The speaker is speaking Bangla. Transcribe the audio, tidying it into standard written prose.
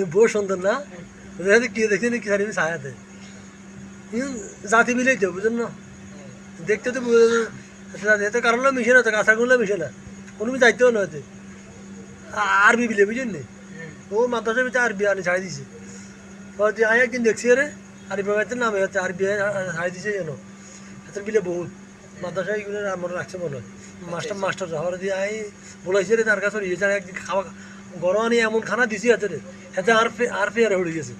বহু সুন্দর না কি দেখছি কি সারি ছায়াতে জাতি মিলেই তো বুঝলেন না দেখতে তো এতে কারণে মিশে না তো কাঁচাগুলো মিশে না কোনো যাইতেও না হতে আরবি বিলে বুঝলেন নি ও মাদ্রাসার ভিতরে আরবি আনি ছাড়ি দিছে আমি একদিন দেখছি রে আরবি বাবাইতের নামে হচ্ছে আরবি ছাড়ি দিছে যেন হাতের বিলে বহুত মাদ্রাসায় এগুলো মনে রাখছে মনে হয় মাস্টার হওয়ার দিয়ে আই বলাইছে রে তার কাছে একদিন খাওয়া গরম আনি এমন খানা দিছি হাতে রে হাতে আর ফেয়ার হয়ে গেছে